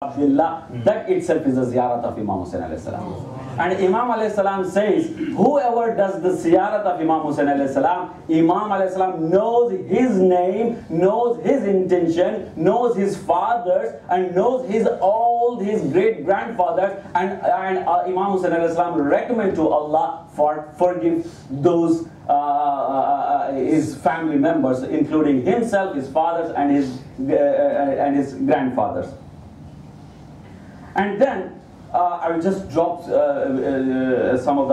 Abdullah, that itself is a ziyarat of Imam Hussain alayhi salam. And Imam alayhi salam says, whoever does the ziyarat of Imam Hussain alayhi salam, Imam alayhi salam knows his name, knows his intention, knows his fathers, and knows all his great grandfathers, and Imam Hussain alayhi salam recommend to Allah for forgive those his family members, including himself, his fathers, and his grandfathers. And then I will just drop some of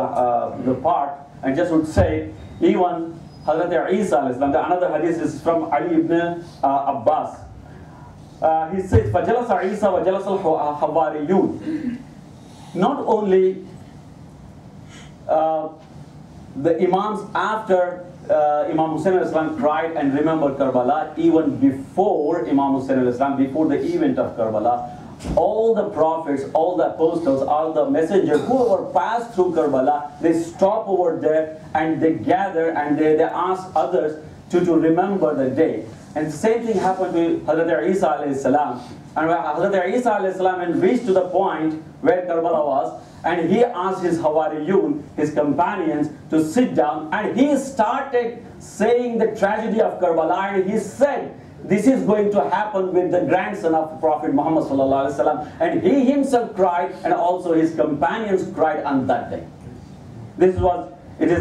the part and just would say, even Hazrat Isa, another hadith is from Ali ibn Abbas. He says, فَجَلَسَ عِيسَى وَجَلَسَ الْحَوَارِيُّونَ. Not only the Imams after Imam Hussain al-Islam cried and remembered Karbala, even before Imam Hussain al-Islam, before the event of Karbala, all the prophets, all the apostles, all the messengers, whoever passed through Karbala, they stop over there and they gather and they ask others to remember the day. And the same thing happened to Hazrat Isa alayhi salam. And when Hazrat Isa alayhi salam reached to the point where Karbala was, and he asked his Hawariyun, his companions, to sit down, and he started saying the tragedy of Karbala, and he said, this is going to happen with the grandson of Prophet Muhammad sallallahu alaihi wasallam, and he himself cried, and also his companions cried on that day. It is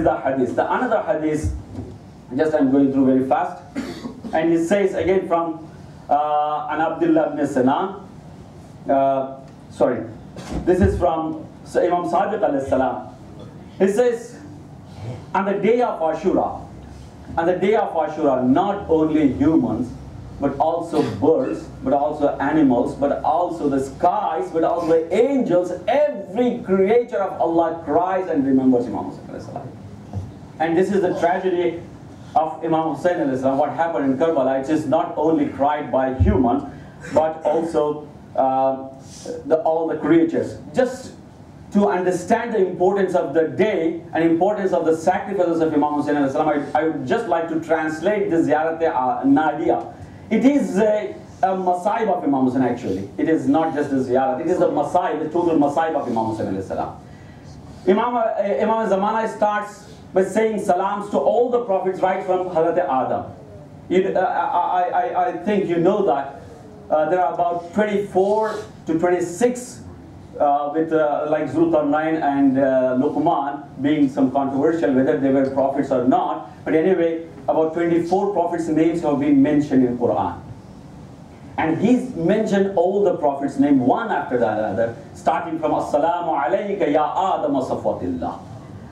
the hadith. The another hadith, just I'm going through very fast, and he says again from an Abdullah ibn Sinan. This is from Imam Sadiq alayhi salam. He says, on the day of Ashura, not only humans, but also birds, but also animals, but also the skies, but also the angels, every creature of Allah cries and remembers Imam Hussain. And this is the tragedy of Imam Hussain, what happened in Karbala. It is not only cried by humans, but also all the creatures. Just to understand the importance of the day and importance of the sacrifices of Imam Hussain, I would just like to translate the Ziyarat Nadia. It is a masaib of Imam Hussain actually. It is not just a ziyarat, it is the masaib, the total masaib of Imam Hussain alayhi salam. Imam Zamana starts by saying salams to all the prophets right from Hazrat Adam. I think you know that there are about 24 to 26 with like Zulqarnain and Luqman being some controversial whether they were prophets or not. But anyway, about 24 prophets' names have been mentioned in Quran. And he's mentioned all the prophets' names one after the other, starting from As-salamu alayka ya Adam safatillah.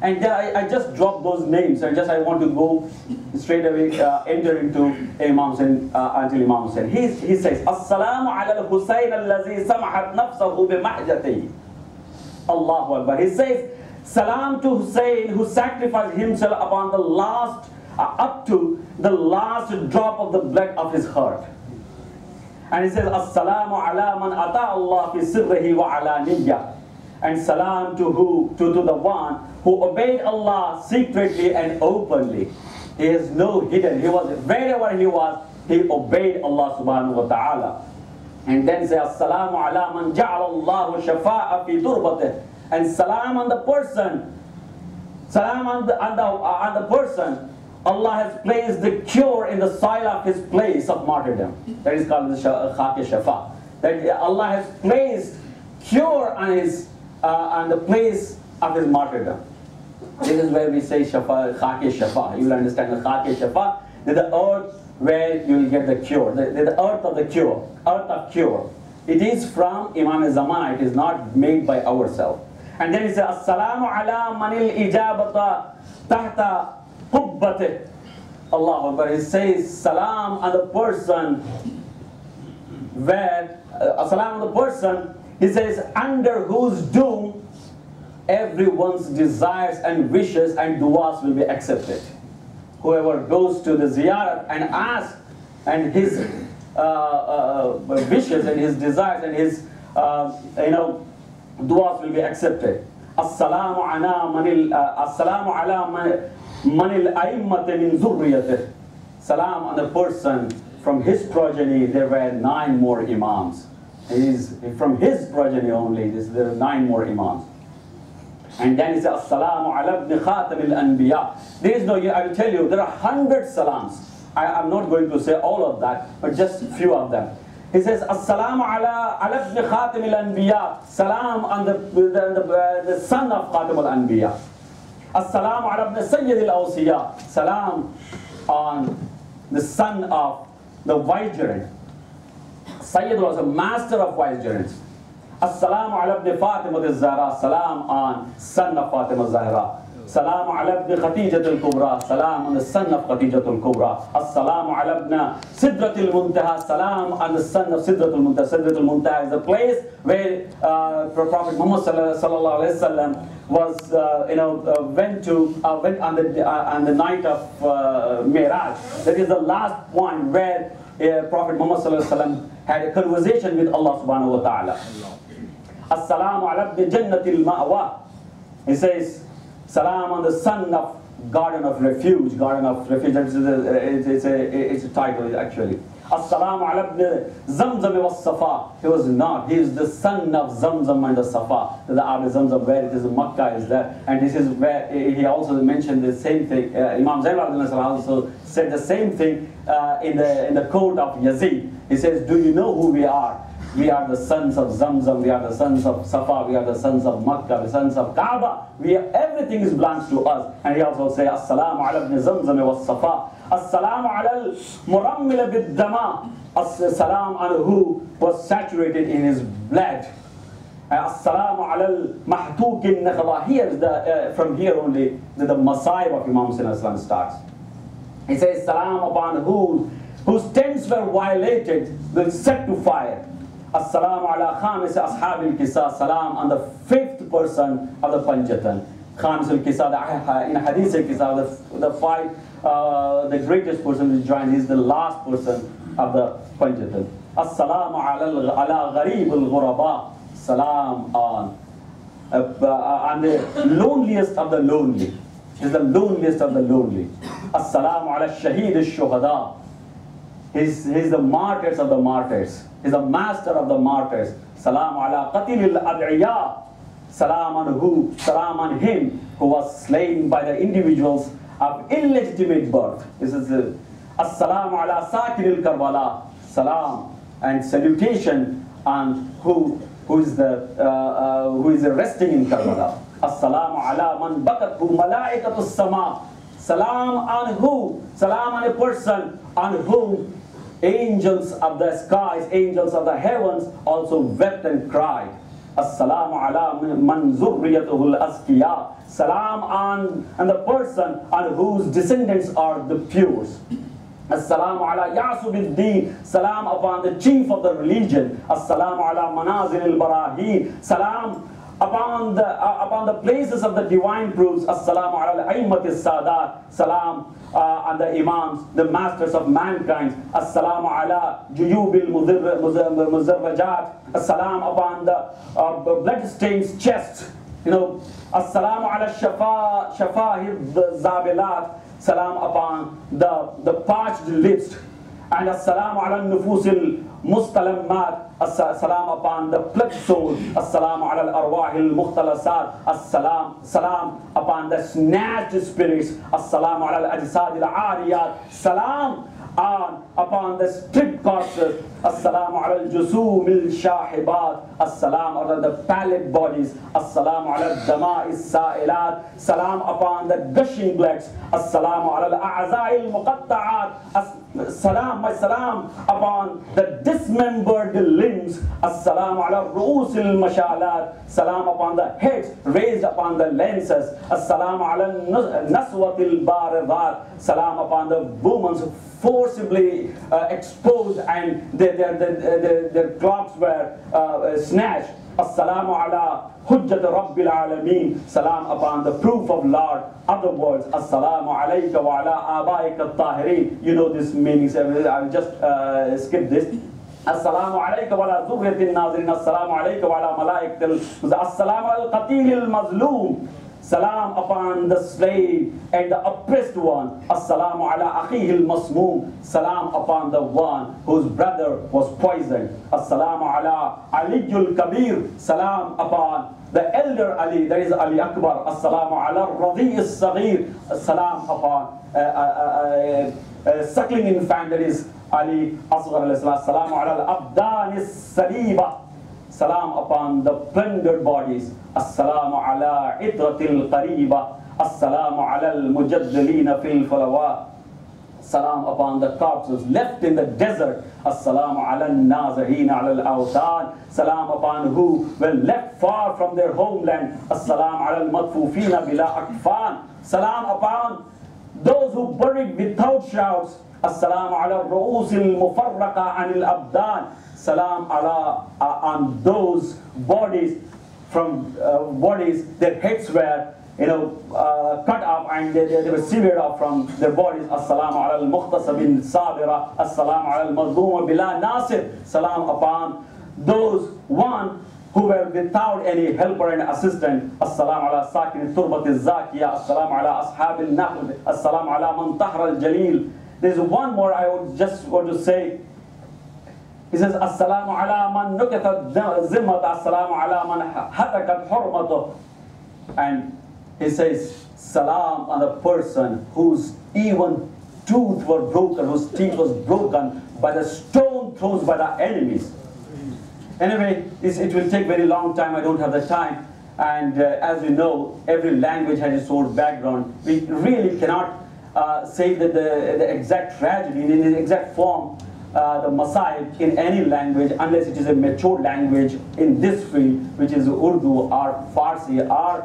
And I just dropped those names, and I want to go straight away, enter into Imam Hussain, until Imam Hussain. He says, As-salamu ala al-Husayn allazi samahat nafsahu bimahjatihi. Allahu Akbar. He says, salam to Hussain, who sacrificed himself upon the last, up to the last drop of the blood of his heart. And he says, As-salamu ala man ata Allah fi sirrihi wa alaniyya. And salam to the one who obeyed Allah secretly and openly. He is no hidden. He was, wherever he was, he obeyed Allah subhanahu wa ta'ala. And then say, As-salamu ala man ja'ala Allahu shafa'a fi turbatih. And salam on the person, Allah has placed the cure in the soil of his place of martyrdom. That is called the Khaq-e Shafa. That Allah has placed cure on the place of his martyrdom. This is where we say Shafa, Khaq-e Shafa. You will understand the Khaq-e Shafa. That the earth where you will get the cure. The earth of the cure. Earth of cure. It is from Imam Zamana. It is not made by ourselves. And then he says, As-salamu ala manil ijabata tahta qubbatih. Allahu Akbar. He says, salam on the person where, salam on the person, he says, under whose doom everyone's desires and wishes and du'as will be accepted. Whoever goes to the ziyarat and asks, and his wishes and his desires and his du'as will be accepted. As-salamu ala manil a'immati min zurriyatih. Salam on the person from his progeny. There were 9 more imams. He's from his progeny only. There are 9 more Imams. And then he says, As-salamu ala ibn Khatam al-Anbiya. There is no, I will tell you, there are 100 salams. I'm not going to say all of that, but just a few of them. He says, As-salamu ala ibn Khatam al-Anbiya. Salam on the son of Khatam al-Anbiya. As-salamu ala ibn Sayyid al-Awsiya. Salam on the son of the vicegerent. Sayyid was a master of vicegerents. As-salamu ala ibn Fatima al-Zahra. Salam on son of Fatima al-Zahra. Salam ala ibn Khatijat al-Kubra. Salam on the son of Khatijat al-Kubra. As-salamu ala ibn Sidrat al-Muntaha. Salam on the son of Sidrat al-Muntaha. Sidrat al-Muntaha is a place where Prophet Muhammad sallallahu alaihi wasallam was, went on the night of Mi'raj. That is the last point where Prophet Muhammad sallallahu alaihi wasallam had a conversation with Allah subhanahu wa ta'ala. As-salamu ala ibn Jannatil Ma'wa. He says, Salam on the son of Garden of Refuge. Garden of Refuge, it's a title actually. As-salamu ala ibn Zamzam wa Safa. He was not. He is the son of Zamzam and the Safa. The Abu Zamzam, where it is in Makkah, is there. And this is where he also mentioned the same thing. Imam Zayn also said the same thing in the court of Yazid. He says, do you know who we are? We are the sons of Zamzam, we are the sons of Safa, we are the sons of Makkah, the sons of Kaaba. Everything belongs to us. And he also says, As-salamu ala ibn Zamzam wa Safa. As-salamu ala al-Murammil bid-Dama. As-salam on who was saturated in his blood. As-salamu ala al-Mahtuk in-Nakhla. Here, from here only, the Masayib of Imam Hussain al-Islam starts. He says, Salam upon whose tents were violated, will set to fire. As-salamu ala khamis ashab al-Kisa. Salam on the 5th person of the Panjatan. Khamis al-Kisa, in Hadith al-Kisa, the greatest person who joined is the last person of the Panjatan. As-salamu ala gharib al-ghuraba. Salam on the loneliest of the lonely. Is the loneliest of the lonely. As-salamu ala shaheed al-shuhada. He's the martyrs of the martyrs. He's the master of the martyrs. Salam ala qatil al-ad'iya. Salam on him who was slain by the individuals of illegitimate birth. This is as-salamu ala sakin al-Karbala. Salam and salutation on who is resting in Karbala. As-salamu ala man bakathu malaikatu as-sama. Salam on who? Salam on a person on whom angels of the skies, angels of the heavens also wept and cried. As-salamu ala man zurriyatuhu al-asqiya. Salam on the person on whose descendants are the pure. As-salamu ala Ya'subiddin. Salam upon the chief of the religion. As-salamu ala manazil al-barahin. Salam upon the places of the divine proofs. As-salamu ala al-a'immat as-sadat. Salam on the imams, the masters of mankind. As-salamu ala juyub al-muzarrajat. As-salam upon the bloodstained chest. As-salamu ala shafahid zabilat. Salam upon the parched lips. And as-salamu ala nufus al-mustalammat. As-salam upon the plucked soul. As-salamu ala al-arwah al-mukhtalasat. Salam upon the snatched spirits. As-salamu ala al-ajsad al-ariyat. Salam upon the stripped corpses. As-salamu ala al-jusum al-shahibat. As-salam ala the pallid bodies. As-salamu ala al-dama' al-sa'ilat. Salam upon the gushing bloods. As-salamu ala al-a'za'i al-muqatta'at. My salam upon the dismembered limbs. As-salamu ala ru'us al-mashalat. Salam upon the heads raised upon the lenses. As-salamu ala naswat al-baridat. Salam upon the women's forcibly exposed and their clothes were snatched. As-salamu ala hujjat rabbil alameen. Salam upon the proof of Lord. Other words, as-salamu alayka wa ala abaika at-tahirin. You know this meanings. I will just skip this. As-salamu alayka wa ala zurriyatin nazirin. As-salamu alayka wa ala malaikatil. As-salamu ala al-qatil al-mazloom. Salam upon the slave and the oppressed one. Assalamu ala akhihi al-masmoom. Salam upon the one whose brother was poisoned. Assalamu ala Aliyul Kabir. Salam upon the elder Ali, that is Ali Akbar. Assalamu ala Radi al-Saghir. Salam upon suckling infant, that is Ali Asghar alayhi salam. Assalamu ala al-Abdan al-Saliba. Salam upon the plundered bodies. Assalamu ala itratil qariba. Assalamu ala al-mujaddalina fil falawat. Salam upon the corpses left in the desert. Assalamu ala al-nazahina ala al-awtan. Salam upon who were left far from their homeland. Assalamu ala al-madfufina bila akfan. Salam upon those who buried without shrouds. Assalamu ala al-ru'us al-mufarraqa anil abdan. Salam ala on those bodies from bodies, their heads were cut off and they were severed off from their bodies. Assalamu ala al-mukhtasabin sabira. Assalamu ala al-mazluma bila nasir. Salam upon those one who were without any helper and assistant. Assalamu ala sakin turbat al-zakiya. Assalamu ala ashab al-nahl. Assalamu ala man tahra al-jalil. There's one more I would just want to say. He says, Assalamu ala man nukitat zimmat, Assalamu ala man hatakat hurmatuh. And he says, Salam on a person whose even tooth were broken, whose teeth was broken by the stone thrown by the enemies. Anyway, it will take very long time, I don't have the time. And as you know, every language has its own background. We really cannot say that the exact tragedy in the exact form, the Masaib in any language, unless it is a mature language in this field, which is Urdu or Farsi or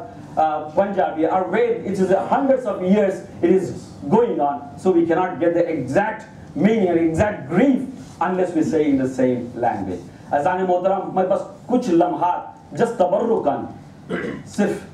Punjabi or Ved. It is hundreds of years it is going on, so we cannot get the exact meaning or exact grief unless we say in the same language. Azan Mohtaram, my bas kuch lamhat, just tabarrukan, sirf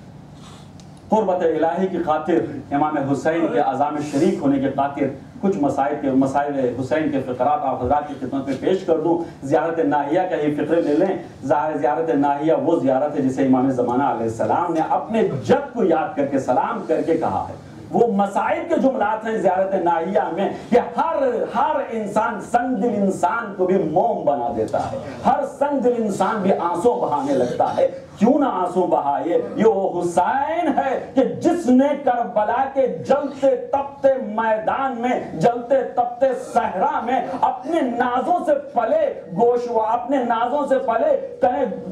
قربت الہی کی خاطر امام حسین کے عزام شریک ہونے کے خاطر کچھ مسائل حسین کے فقرات آپ حضرات کی خدمت میں پیش کر دوں. زیارت ناہیہ کا یہ فقرے لے لیں. زیارت ناہیہ وہ زیارت ہے جسے امام زمانہ علیہ السلام نے اپنے جد کو یاد کر کے سلام کر کے کہا ہے. وہ مسائل کے جملات ہیں زیارت ناہیہ میں کہ ہر انسان سنگ دل انسان کو بھی موم بنا دیتا ہے. ہر سنگ دل انسان بھی آنسو بہانے لگتا ہے. کیوں نہ آنسو بہائے؟ یہ وہ حسین ہے کہ جس نے کربلا کے جلتے تپتے میدان میں، جلتے تپتے صحرا میں اپنے نازوں سے پلے اپنے نازوں سے پلے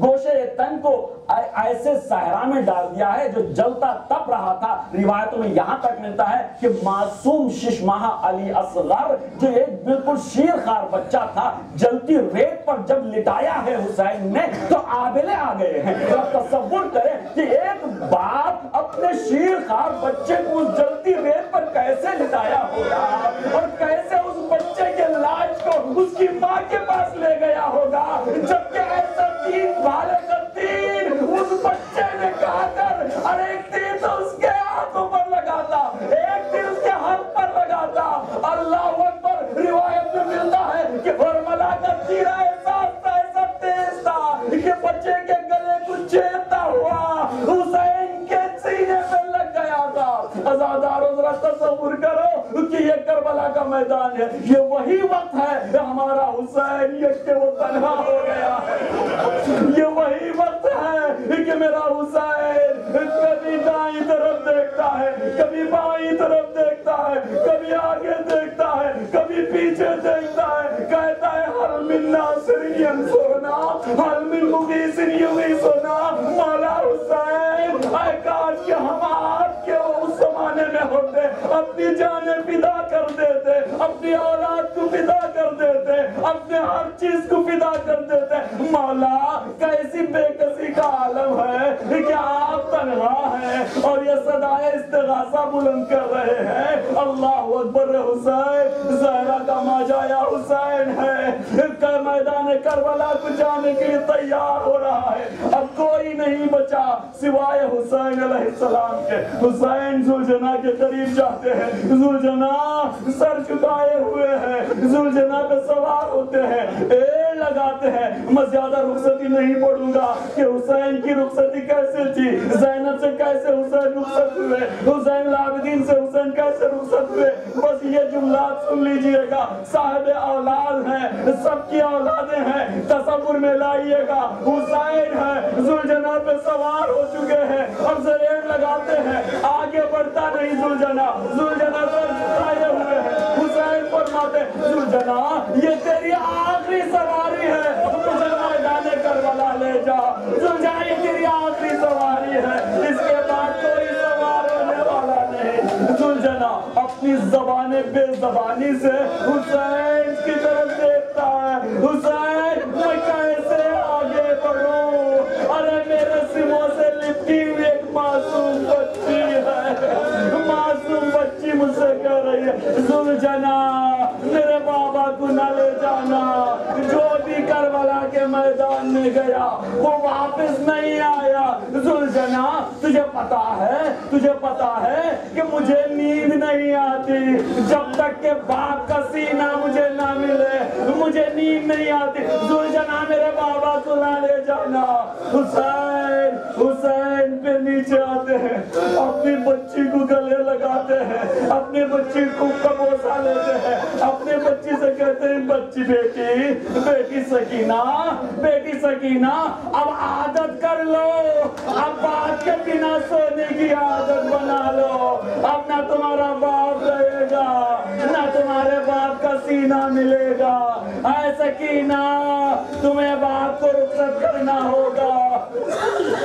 گوشے تن کو ایسے صحرا میں ڈال دیا ہے جو جلتا تپ رہا تھا. روایتوں میں یہاں تک ملتا ہے کہ معصوم 6 ماہ علی اصغر جو ایک بالکل شیر خوار بچہ تھا، جلتی ریت پر جب لٹایا ہے حسین نے تو آبلے آ گئے ہیں. تصور کریں کہ ایک باپ اپنے شیر خوار بچے کو اس جلتی ریت پر کیسے لٹایا ہوگا اور کیسے اس بچے کے لاش کو اس کی ماں کے پاس لے گیا ہوگا، جبکہ ایسا تین بھالے کا تیر اس بچے نے کہا کر اور ایک تیر تو اس کے ہاتھوں پر لگاتا، ایک تیر اس کے ہاتھ پر لگاتا. اللہ اکبر. روایت میں ملتا ہے کہ فرملا کا تیر ایسا تیز تھا کہ بچے کے گلے کو چیرتا ہوا حسین کے سینے پہ لگ گیا تھا. عزادارو ذرا تصور کرو کہ یہ کربلا کا میدان ہے. یہ وہی وقت ہے ہمارا حسین یہ کہ وہ تنہا ہو گیا ہے. یہ وہی وقت ہے کہ میرا حسین کبھی دائیں طرف دیکھتا ہے، کبھی بائیں طرف دیکھتا ہے، کبھی آگے دیکھتا ہے، کبھی پیچھے دیکھتا ہے. کہتا ہے حل من ناصر ینصرنا، حل من مغیث یغیثنا. مولا حسین اے کاش کہ ہم آپ کے اس زمانے میں ہوتے، اپنی جانیں فدا کر دیتے، اپنی اولاد کو فدا کر دیتے، اپنے ہر چیز کو فدا کر دیتے. مولا کیسی بے کسی کا عالم ہے کہ آپ تنہا ہیں اور یہ صدائے استغاثہ بلند کر رہے ہیں. اللہ اکبر. حسین زہرا کا ماجا یا حسین ہے، میدان کربلا کو جانے کے لیے تیار ہو رہا ہے. اب کوئی نہیں بچا سوائے حسین علیہ السلام کے. حسین ذوالجناح کے قریب جاتے ہیں, ذوالجناح سر جھکائے ہوئے ہیں, ذوالجناح پہ سوار ہوتے ہیں, ایڑ لگاتے ہیں. میں زیادہ رخصتی نہیں پڑھوں گا کہ حسین کی رخصتی کیسے تھی, زینب سے کیسے حسین رخصت ہوئے, حسین العابدین سے حسین کیسے رخصت ہوئے. بس یہ جملات سن لیجئے گا. صاحب اولاد ہیں, سب کی اولادیں ہیں, تصور میں لائیے گا. حسین ہے, ذوالجناح پہ سوار ہو چکے ہیں, اب سے ایڑ لگاتے ہیں, آگے بڑھتا نہیں ذوالجناح, ذوالجناح سر جھکائے ہوئے ہیں. حسین فرماتے ذوالجناح یہ تیری آخری سواری ہے, مجھے میدان کربلا لے جا. ذوالجناح یہ تیری آخری سواری ہے, اس کے بعد کوئی سوار ہونے والا نہیں. ذوالجناح اپنی زبان بے زبانی سے حسین کی طرف دیکھتا ہے. حسین میں کیسے آگے بڑھوں, ارے میرے سینوں سے لپٹی ہوئی ایک معصوم بچی ہے, معصوم بچی مجھ سے کہہ رہی ہے ذوالجناح میرے بابا کو نہ لے جانا, جو بھی کربلا کے میدان میں گیا وہ واپس نہیں آیا. ذوالجناح تجھے پتا ہے کہ مجھے نیند نہیں آتی جب تک کہ باپ کا سینہ مجھے نہ ملے, مجھے نیند نہیں آتی. ذوالجناح میرے بابا کو نہ لے جانا. حسین پہ نیچے آتے ہیں, اپنی بچی کو گلے لگاتے ہیں, اپنی بچی کو بوسہ لیتے ہیں, اپنے بچی سے کہتے ہیں بچی بیٹی سکینہ اب عادت کر لو, اب باپ کے بنا سونے کی عادت بنا لو. اب نہ تمہارا باپ رہے گا, نہ تمہارے باپ کا سینہ ملے گا. اے سکینہ تمہیں باپ کو رخصت کرنا ہوگا.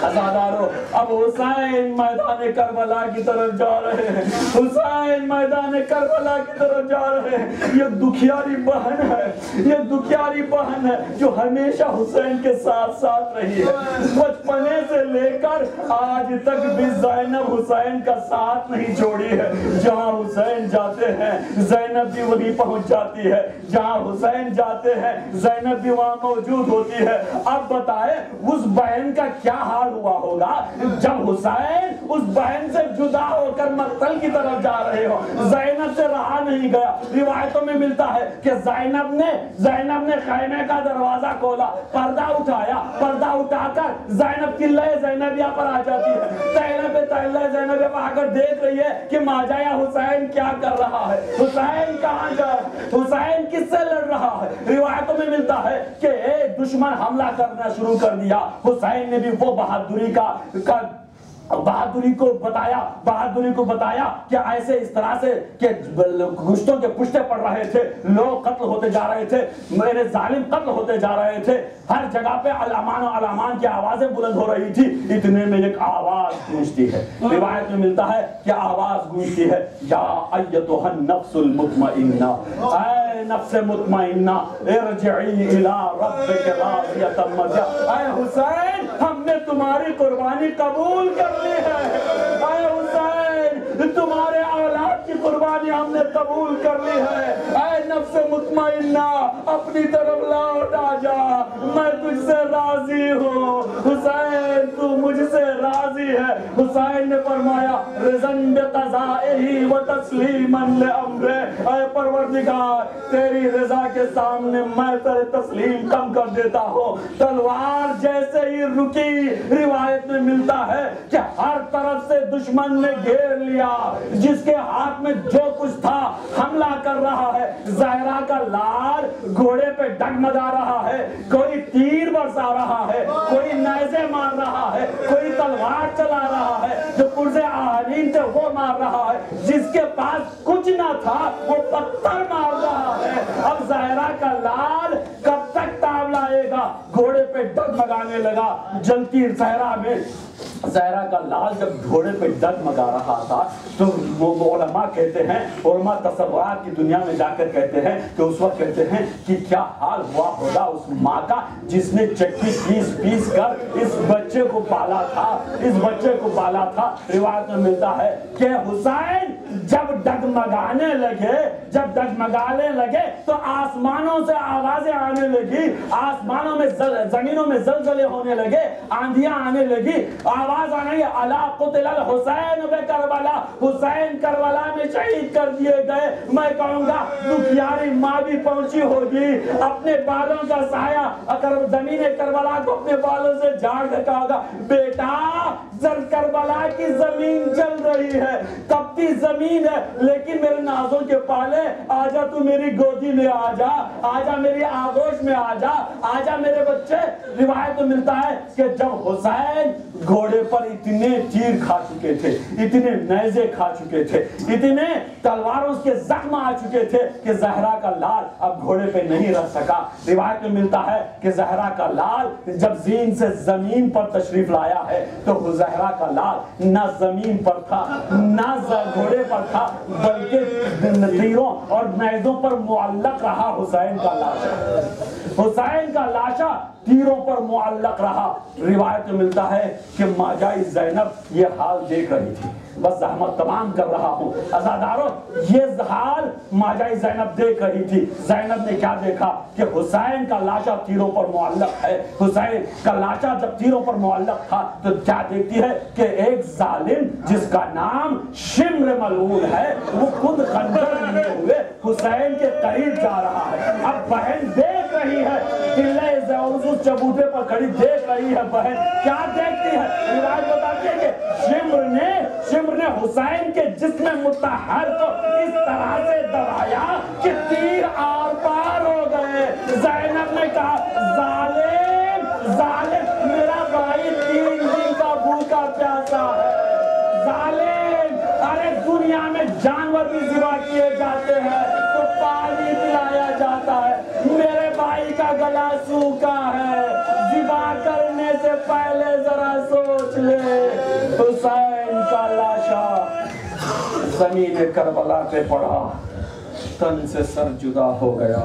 عزادارو اب حسین میدان کربلا کی طرف جا رہے ہیں, حسین میدان کربلا کی طرف جا رہے ہیں. یہ دکھیاری بہن ہے, یہ دکھیاری بہن ہے جو ہمیشہ حسین کے ساتھ ساتھ رہی ہے. بچپنے سے لے کر آج تک بھی زینب حسین کا ساتھ نہیں چھوڑی ہے. جہاں حسین جاتے ہیں زینب بھی وہیں پہنچ جاتی ہے, جہاں حسین جاتے ہیں زینب بھی وہاں موجود ہوتی ہے. اب بتائے اس بہن کا کیا حال ہوا ہوگا جب حسین اس بہن سے جدا ہو کر مقتل کی طرف جا رہے ہو. زینب سے رہا نہیں گیا. روایتوں میں ملتا ہے کہ زینب نے خیمے کا دروازہ کھولا, پردہ اٹھایا, پردہ اٹھا کر زینب قلعہ زینبیہ پر آ جاتی ہے. تہلے پہ تہلہ زینبیہ پر آ کر دیکھ رہی ہے کہ ماجایا حسین کیا کر رہا ہے, حسین کہاں جا, حسین کس سے لڑ رہا ہے. روایتوں میں ملتا ہے کہ دشمن حملہ کرنا شروع کر دیا. حسین نے بھی وہ بہادری کو بتایا کہ ایسے اس طرح سے کہ گشتوں کے پشتے پڑ رہے تھے, لوگ قتل ہوتے جا رہے تھے, میرے ظالم قتل ہوتے جا رہے تھے, ہر جگہ پہ علامان کی آوازیں بلند ہو رہی تھی. اتنے میں ایک آواز گونجتی ہے, روایت میں ملتا ہے کہ آواز گونجتی ہے یا ایتھا النفس المطمئنہ, اے نفس مطمئنہ ارجعی الی ربک راضیۃ مرضیہ. اے حسین ہم نے تمہاری قربانی قبول کر لی ہے. اے حسین تمہارے اولاد کی قربانی ہم نے قبول کر لی ہے. اے نفس مطمئنہ اپنی طرف لوٹ آ جا, میں تجھ سے راضی ہوں. حسین تو مجھ سے راضی ہے. حسین نے فرمایا رضن بقضائہ و تسلیما لامرہ, اے پروردگار تیری رضا کے سامنے میں تیرے تسلیم کم کر دیتا ہوں. تلوار جیسے ہی رکی, روایت میں ملتا ہے کہ ہر طرف سے دشمن نے گھیر لیا, جس کے ہاتھ میں جو کچھ تھا حملہ کر رہا ہے. زہرا کا لال گھوڑے پہ ڈگمگا رہا ہے, کوئی تیر برسا رہا ہے, کوئی نیزے مار رہا ہے, کوئی تلوار چلا رہا ہے, جو پرزے آہنین تھے وہ مار رہا ہے, جس کے پاس کچھ نہ تھا وہ پتھر مار رہا ہے. اب زہرا کا لال کب تک تاب لائے گا, گھوڑے پہ ڈگمگانے لگا. جلتی زہرا میں زہرا کا لال جب گھوڑے پہ ڈگمگا رہا تھا تو علماء کہتے ہیں, علماء تصورات کی دنیا میں جا کر کہتے ہیں کہ اس وقت کہتے ہیں کہ کیا حال ہوا ہوگا اس ماں کا جس نے چکی پیس کر اس بچے کو پالا تھا. روایت میں ملتا ہے کہ حسین جب ڈگمگانے لگے تو آسمانوں سے آوازیں آنے لگی, آسمانوں میں زمینوں میں زلزلے ہونے لگے، آندھیاں آنے لگی، آواز آنے لگی الا قتل الحسین بکربلا، حسین کربلا میں شہید کر دیے گئے۔ میں کہوں گا دکھیاری ماں بھی پہنچی ہوگی، اپنے بالوں کا سایہ زمین کربلا کو اپنے بالوں سے جھاڑ رکھا ہوگا، بیٹا کربلا کی زمین جل رہی ہے، تپتی زمین ہے، لیکن میرے نازوں کے پالے آجا تو میری گودی میں آجا، آجا میری آغوش میں آجا، آجا میرے بچے۔ روایت میں ملتا ہے کہ جب حسین گھوڑے پر اتنے تیر کھا چکے تھے، اتنے نیزے کھا چکے تھے، اتنے تلواروں کے زخم آ چکے تھے کہ زہرا کا لال اب گھوڑے پہ نہیں رہ سکا۔ روایت میں ملتا ہے کہ زہرا کا لال جب زین سے زمین پر تشریف لایا ہے تو زہرا کا لال نہ زمین پر تھا نہ گھوڑے پر تھا، بلکہ تیروں اور نیزوں پر معلق رہا حسین کا لاشا، حسین کا لاشا تیروں پر معلق رہا۔ روایت میں ملتا ہے کہ ماجائی زینب یہ حال دیکھ رہی تھی، بس زحمت تمام کر رہا ہوں عزاداروں، یہ حال ماجائی زینب دیکھ رہی تھی۔ زینب نے کیا دیکھا کہ حسین کا لاشا تیروں پر معلق ہے، حسین کا لاشا جب تیروں پر معلق تھا تو کیا دیکھتی ہے کہ ایک ظالم جس کا نام شمر ملعون ہے وہ خود خنجر لیے ہوئے حسین کے قریب جا رہا ہے۔ اب بہن دیکھ رہی ہے، قلعہ زیورزو چبوٹے پر کھڑی دیکھ رہی ہے، بہن کیا دیکھتی ہے؟ روایت بتاتی ہے کہ شمر نے حسین کے جسم مطہر کو اس طرح سے دبایا کہ تیر آر پار ہو گئے۔ زینب نے کہا ظالم میرا بھائی 3 دن کا بھوکا پیاسا ہے، ظالم، ارے دنیا میں جانور بھی ذبح کیے جاتے ہیں تو پانی پلایا جاتا ہے، میرے بھائی کا گلا سوکھا ہے، ذبح کرنے سے پہلے ذرا سوچ لے۔ حسین کا لاشا زمین کربلا پہ پڑا، تن سے سر جدا ہو گیا۔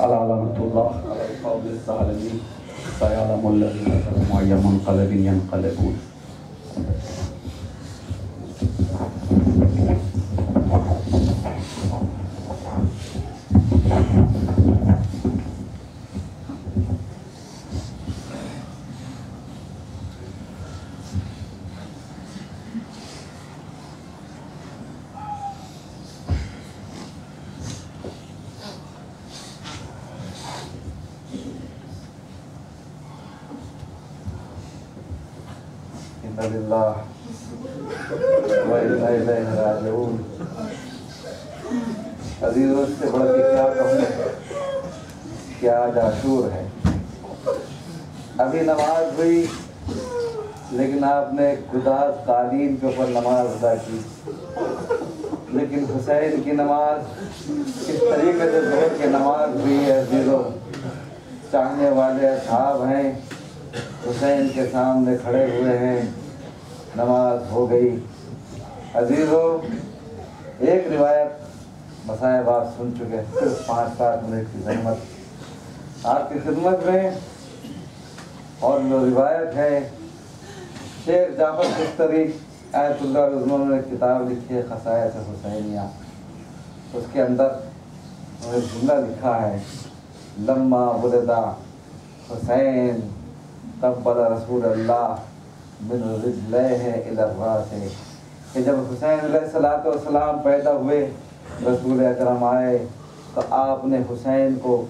علامت اللہ علی القوم الظالمین سیعلم الذین ظلموا ای منقلب ینقلبون۔ عزیزوں سے بڑھ کے کیا کہوں کہ آج عاشور ہے۔ ابھی نماز ہوئی لیکن آپ نے گداز قالین کے اوپر نماز ادا کی، لیکن حسین کی نماز کس طریقے سے ظہر کی نماز ہوئی ہے۔ عزیزوں چاہنے والے اصحاب ہیں، حسین کے سامنے کھڑے ہوئے ہیں، نماز ہو گئی۔ عزیزوں ایک روایت مصائب آپ سن چکے، صرف 5-7 منٹ کی زحمت آپ کی خدمت میں، اور جو روایت ہے شیخ جعفر کشتری آیت اللہ عظمہ نے کتاب لکھی ہے خصائص حسینیہ، اس کے اندر جملہ لکھا ہے لما ولدا حسین قبل رسول اللہ من رجلیہ الی الراس، کہ جب حسین علیہ السلام پیدا ہوئے رسول اکرم آئے تو آپ نے حسین کو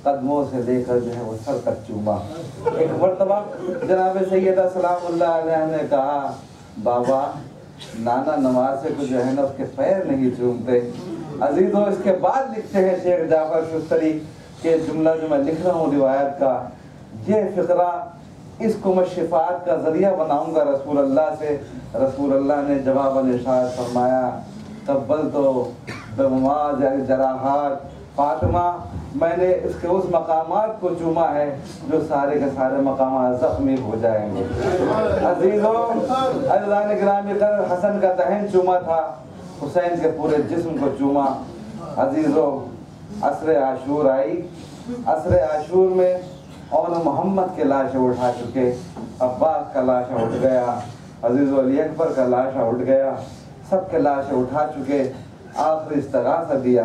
قدموں سے لے کر جو ہے وہ سر تک چوما۔ ایک مرتبہ جناب سیدہ سلام اللہ علیہ نے کہا بابا نانا نواسے کو جو ہے نا اس کے پیر نہیں چومتے۔ عزیزوں اس کے بعد لکھتے ہیں شیخ جعفر کشتری کہ جملہ جو میں لکھ رہا ہوں روایت کا، یہ فقرہ اس کو میں شفاعت کا ذریعہ بناؤں گا رسول اللہ سے۔ رسول اللہ نے جواب ارشاد فرمایا قبلتو بمواضع الجراحات، فاطمہ میں نے اس کے اس مقامات کو چوما ہے جو سارے کے سارے مقامات زخمی ہو جائیں گے۔ عزیزوں عزیزان گرامی قدر حسن کا دہن چوما تھا، حسین کے پورے جسم کو چوما۔ عزیزوں عصر عاشور آئی، عصر عاشور میں اور محمد کے لاشیں اٹھا چکے، عباس کا لاشا اٹھ گیا، عزیزو علی اکبر کا لاشا اٹھ گیا، سب کے لاشیں اٹھا چکے، آخری استغاثہ دیا۔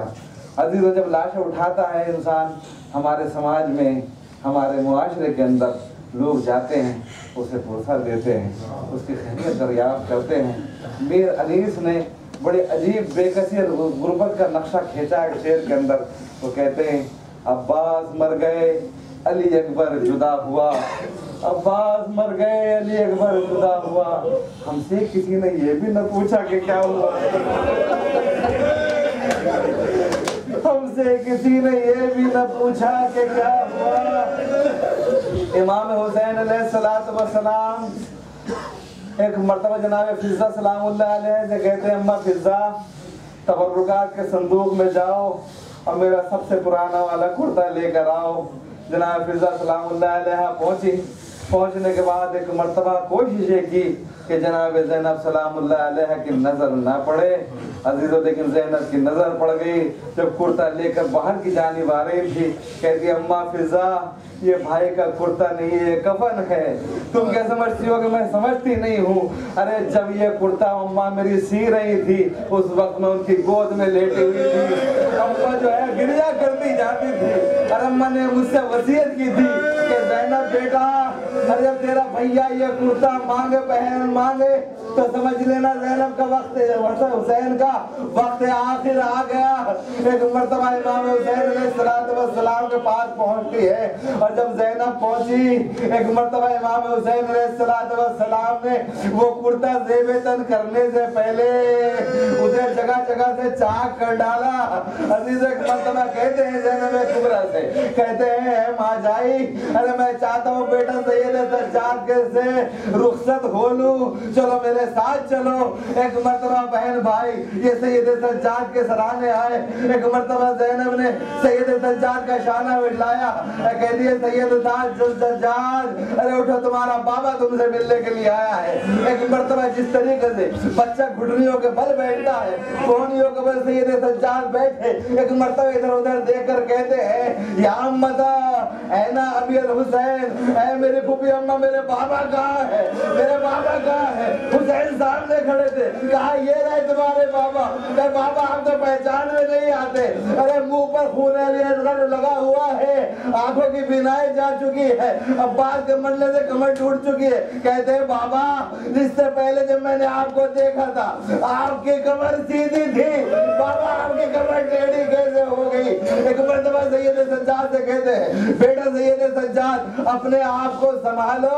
عزیزو جب لاشیں اٹھاتا ہے انسان، ہمارے سماج میں ہمارے معاشرے کے اندر لوگ جاتے ہیں، اسے پرسہ دیتے ہیں، اس کی خیریت دریافت کرتے ہیں۔ میر انیس نے بڑے عجیب بے کسی غربت کا نقشہ کھینچا ہے شعر کے اندر۔ وہ کہتے ہیں عباس مر گئے علی اکبر جدا ہوا، عباس مر گئے علی اکبر جدا ہوا، ہم سے کسی نے یہ بھی نہ پوچھا کہ کیا ہوا، ہم سے کسی نے یہ بھی نہ پوچھا کہ کیا ہوا۔ امام حسین علیہ السلام ایک مرتبہ جناب فضہ سلام اللہ علیہ سے کہتے ہیں اماں فضہ تبرکات کے صندوق میں جاؤ اور میرا سب سے پرانا والا کرتا لے کر آؤ۔ جناب فضہ سلام اللہ علیہ پہنچی، پہنچنے کے بعد ایک مرتبہ کوشش یہ کی کہ جناب زینب سلام اللہ علیہ کی نظر نہ پڑے عزیزو، لیکن زینب کی نظر پڑ گئی۔ جب کرتا لے کر باہر کی جانب آ رہی تھی، کہتی اماں فضہ یہ بھائی کا کرتا نہیں ہے، کفن ہے، تم کیا سمجھتی ہو کہ میں سمجھتی نہیں ہوں؟ ارے جب یہ کرتا اماں میری سی رہی تھی اس وقت میں ان کی گود میں لیٹی ہوئی تھی، اماں جو ہے گریا کرتی جاتی تھی، اور اماں نے مجھ سے وصیت کی تھی کہ زینب بیٹا ارے جب تیرا بھیا یہ کرتا مانگے پہن مانگے تو سمجھ لینا زینب کا وقت حسین کا وقت آخر آ گیا۔ ایک مرتبہ امام حسین علیہ السلام کے پاس پہنچتی ہے، اور جب زینب پہنچی ایک مرتبہ امام حسین علیہ السلام نے وہ کرتا زیب تن کرنے سے پہلے اسے جگہ جگہ سے چاک کر ڈالا۔ عزیز ایک مرتبہ کہتے ہیں زینب کبریٰ سے، کہتے ہیں اے ماں جائی ارے میں چاہتا ہوں بیٹا سید سجاد کے سے رخصت ہو لوں، چلو میرے ساتھ چلو۔ ایک مرتبہ بہن بھائی یہ سید سجاد کے سرانے آئے، ایک مرتبہ زینب نے سید سجاد کا شانہ بٹھلایا، کہتی ہے سید سجاد ارے اٹھو تمہارا بابا تم سے ملنے کے لیے آیا ہے۔ ایک مرتبہ جس طریقے سے بچہ گھٹنیوں کے بل بیٹھتا ہے کوہنیوں کے بل سید سجاد بیٹھے، ایک مرتبہ ادھر ادھر دیکھ کر کہتے ہیں یا امتا اے نا ابی الحسین، اے میری پھوپھی اماں میرے بابا کہاں ہے، میرے بابا کہاں ہے؟ حسین سامنے کھڑے تھے، کہا یہ رہے تمہارے بابا، کہ بابا ہم تو پہچان میں نہیں آتے، ارے منہ پر خون علی اصغر لگا ہوا ہے، آنکھوں کی بینائی جا چکی ہے، عباس کے مرنے سے کمر ٹوٹ چکی ہے۔ کہتے ہیں بابا اس سے پہلے جب میں نے آپ کو دیکھا تھا آپ کی کمر سیدھی تھی، بابا آپ کی کمر ٹیڑھی کیسے ہو گئی؟ ایک مرتبہ سید سجاد سے کہتے ہیں بیٹا سید سجاد اپنے آپ کو سنبھالو،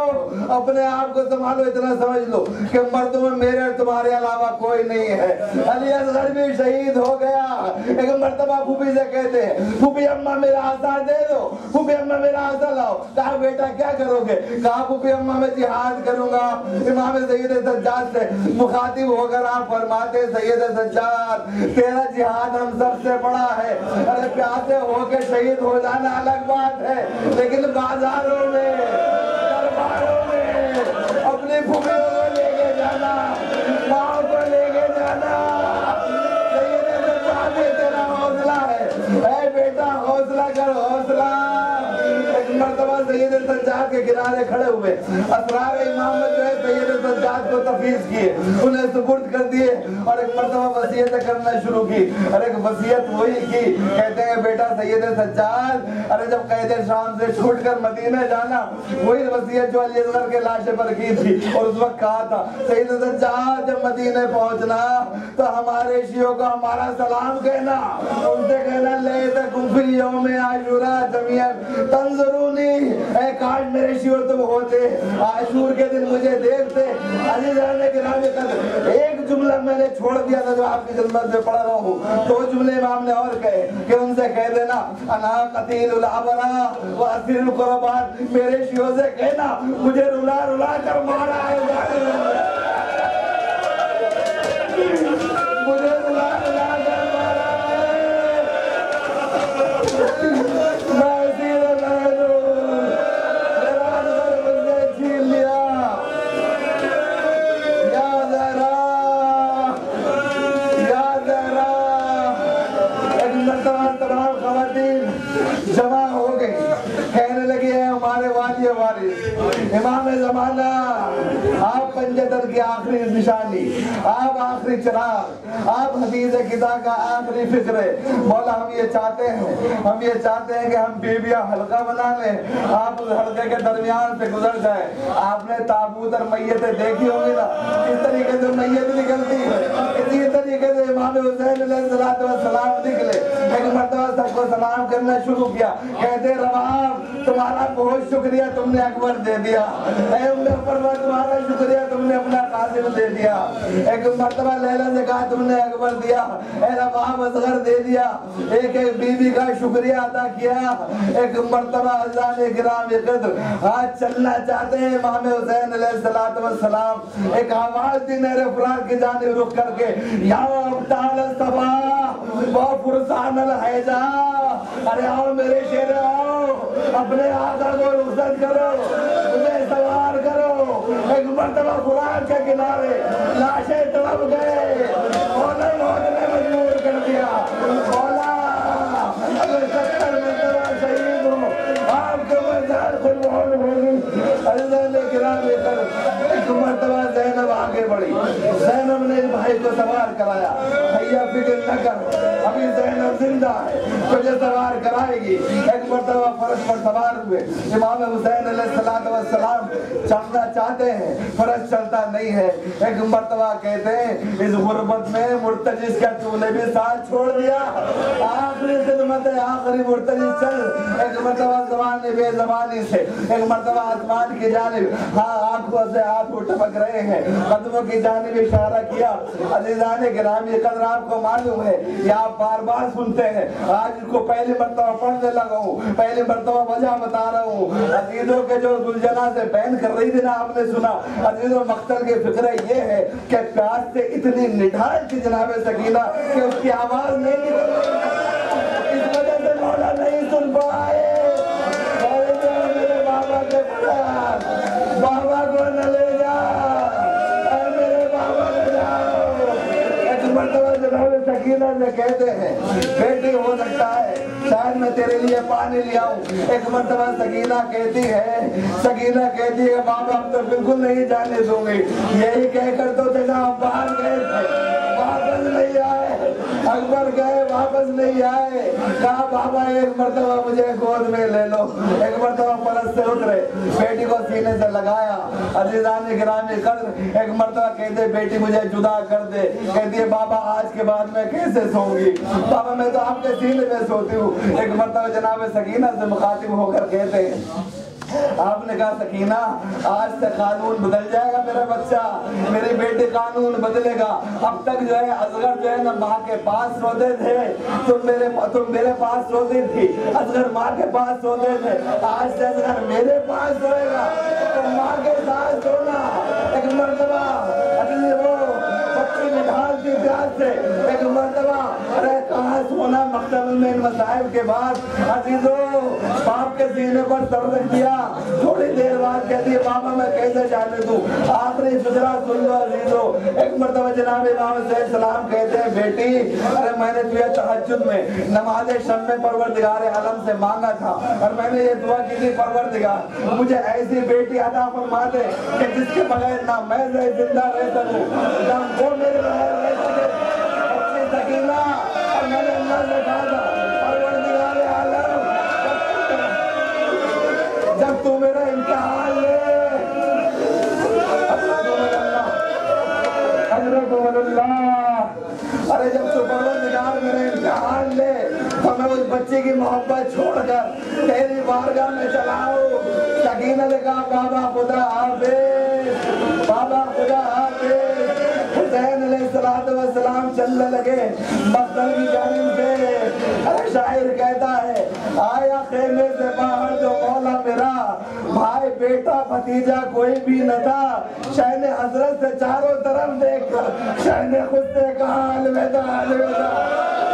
اپنے آپ کو سنبھالو، اتنا سمجھ لو کہ مردوں میں میرے اور تمہارے علاوہ کوئی نہیں ہے۔ علی اصغر بھی شہید ہو گیا۔ ایک مرتبہ پھوپھی سے کہتے ہیں پھوپھی اماں میرا عصا دے دو، پھوپھی اماں میرا عصا لاؤ۔ کہا بیٹا کیا کرو گے؟ کہا پھوپھی اماں میں جہاد کروں گا۔ امام سید سجاد سے مخاطب ہو کر آپ فرماتے سید سجاد تیرا جہاد ہم سب سے بڑا ہے، ارے پیاسے ہو کے شہید ہو جانا الگ بات ہے، لیکن بازاروں میں درباروں میں اپنی پھوپھیوں کو لے کے جانا، ماں کو لے کے جانا، سید سجاد تیرا حوصلہ ہے، اے بیٹا حوصلہ کر حوصلہ۔ ایک مرتبہ سید سجاد کے کنارے کھڑے ہوئے اسرار امامت جو ہے سید سجاد کو تفویض کیے، انہیں سپرد کر دیے، اور ایک مرتبہ وصیت کرنا شروع کی، اور ایک وصیت وہی کی، کہتے ہیں بیٹا سید سجاد ارے جب قید شام سے چھوٹ کر مدینہ جانا وہی وصیت جو علی اصغر کے لاشے پر کی تھی، اور اس وقت کہا تھا سید سجاد جب مدینہ پہنچنا تو ہمارے شیعوں کو ہمارا سلام کہنا، ان سے کہنا لیتکم فی یوم عاشوراء جمیعا تنظرونی، اے کاش میرے شیعوں تم ہوتے عاشور کے دن مجھے دیکھتے۔ عزیزان گرامی قدر ایک جملہ میں نے چھوڑ دیا تھا جو آپ کی خدمت میں پڑھ رہا ہوں، دو جملے امام نے اور کہے کہ ان سے کہہ دینا انا قتیل الابرا و اسیر القربات، میرے شیعوں سے کہنا مجھے رلا رلا کر مارا ہے، مجھے رلا رلا کر مارا ہے، میں اسیر لہنوں میرا اندر مجھے چھین لیا، یا زہرا یا زہرا۔ ایک مرتبہ تمام خواتین جمع ہو گئی، کہنے لگی ہے ہمارے والی وارث امام زمان والا، آپ پنجتن کی آخری نشانی، آپ آخری چراغ، آپ حدیث کدا کا آخری فکر ہے۔ مولا ہم یہ چاہتے ہیں کہ ہم بیویاں حلقہ بنا لیں، آپ اس حلقے کے درمیان سے گزر جائیں۔ آپ نے تابوت اور میتیں دیکھی ہوں گی نا، اس طریقے سے میت نکلتی ہے، اسی طریقے سے امام حسین علیہ السلام نکلے۔ ایک مرتبہ سب کو سلام کرنا شروع کیا، کہتے رباب تمہارا بہت شکریہ، تم نے اکبر دے دیا، اے ام فرما تمہارا شکریہ، تم نے اپنا قاسم دے دیا۔ ایک مرتبہ لیلا سے کہا تم نے اکبر دیا، اے رباب اصغر دے دیا۔ ایک ایک بیوی کا شکریہ ادا کیا۔ ایک مرتبہ اللہ نے گرام قدر آج چلنا چاہتے ہیں امام حسین علیہ السلام، ایک آواز دی نہر فرات کی جانب رخ کر کے، یا ابطال الصباح و فرسان الحیجا، ارے آؤ میرے شیر آؤ، اپنے آقا کو رخصت کرو، مجھے سوار کرو۔ ایک مرتبہ فرات کے کنارے لاشیں تڑپ گئے، مولا موت نے مجبور کر دیا، مولا اگر 70 مرتبہ شہید ہو آپ کو مزار خود بہت ہوگی۔ اللہ نے گرام کر ایک مرتبہ زینب آگے بڑھی، زینب نے بھائی کو سوار کرایا، بھیا فکر نہ کر ابھی زینب زندہ ہے، تجھے سوار کرائے گی۔ ایک مرتبہ فرش پر سوار ہوئے، امام حسین علیہ السلام چلنا چاہتے ہیں، فرش چلتا نہیں ہے۔ ایک مرتبہ کہتے ہیں اس غربت میں مرتجز کا تو نے بھی ساتھ چھوڑ دیا، آخری خدمت ہے، آخری مرتجز چل۔ ایک مرتبہ زبان بے زبانی سے، ایک مرتبہ آسمان کی جانب، ہاں آنکھوں سے ہاتھ ٹپک رہے ہیں، قدموں کی جانب اشارہ کیا۔ عزیزان گرامی قدر آپ کو معلوم ہے، یہ آپ بار بار سنتے ہیں، آج اس کو پہلی مرتبہ پڑھنے لگا ہوں، پہلی مرتبہ وجہ بتا رہا ہوں۔ عزیزوں کے جو زلجنا سے بین کر رہی تھی نا آپ نے سنا، عزیزوں مقتل کے فکرہ یہ ہے کہ پیاس سے اتنی نڈھال تھی جناب سکینہ کہ اس کی آواز نہیں نکل رہی، اس وجہ سے مولا نہیں سن پائے۔ میرے بابا کے پاس، بابا کو نہ لے جا، اے میرے بابا لے جاؤ۔ ایک مرتبہ جناب سکینہ سے کہتے ہیں بیٹی ہو سکتا ہے شاید میں تیرے لیے پانی لے آؤں۔ ایک مرتبہ سکینہ کہتی ہے بابا اب تو بالکل نہیں جانے دوں گی، یہی کہہ کر تو جناب باہر گئے تھے، واپس نہیں آئے، اکبر گئے واپس نہیں آئے، کہا بابا ایک مرتبہ مجھے گود میں لے لو۔ ایک مرتبہ فرش سے اترے، بیٹی کو سینے سے لگایا۔ عزیزان گرامی قدر ایک مرتبہ کہتے بیٹی مجھے جدا کر دے، کہتی ہے بابا آج کے بعد میں کیسے سوؤں گی، بابا میں تو آپ کے سینے میں سوتی ہوں۔ ایک مرتبہ جناب سکینہ سے مخاطب ہو کر کہتے ہیں، آپ نے کہا سکینہ آج سے قانون بدل جائے گا میرا بچہ، میری بیٹی قانون بدلے گا۔ اب تک جو ہے اصغر جو ہے نا ماں کے پاس سوتے تھے، تم میرے پاس سوتی تھی، اصغر ماں کے پاس سوتے تھے، آج سے اصغر میرے پاس سوئے گا، تم ماں کے ساتھ سونا۔ ایک مرتبہ وہ بچی نڈھال کی پیاس سے ایک مرتبہ ارے کہاں سونا مقتبل میں ان مسائب کے بعد عزیزوں باپ کے سینے پر سر رکھ دیا۔ تھوڑی دیر بعد کہتی ہے بابا میں کیسے جانے دوں، آخری فجرہ سن لو عزیزوں۔ ایک مرتبہ جناب امام علیہ السلام کہتے ہیں بیٹی ارے میں نے تجھے تہجد میں نماز شب میں پروردگار عالم سے مانگا تھا اور میں نے یہ دعا کی تھی پروردگار مجھے ایسی بیٹی عطا فرما دے کہ جس کے بغیر نہ میں زندہ رہ سکوں نہ وہ میرے بغیر رہ سکے۔ اپنی سکینہ اور میں نے اللہ سے کہا تھا پروردگار عالم جب تو میرا امتحان لے ارے جب تو پروردگار میرا امتحان لے تو میں اس بچے کی محبت چھوڑ کر تیری بارگاہ میں چلاؤں۔ سکینہ نے کہا بابا خدا حافظ، بابا خدا حافظ۔ حسین علیہ السلام چلنے لگے مقتل کی جانب سے۔ ارے شاعر کہتا ہے آیا خیمے سے باہر جو مولا میرا بھائی بیٹا بھتیجا کوئی بھی نہ تھا، شہن حضرت سے چاروں طرف دیکھ کر شہن خود سے کہا الوداع الوداع۔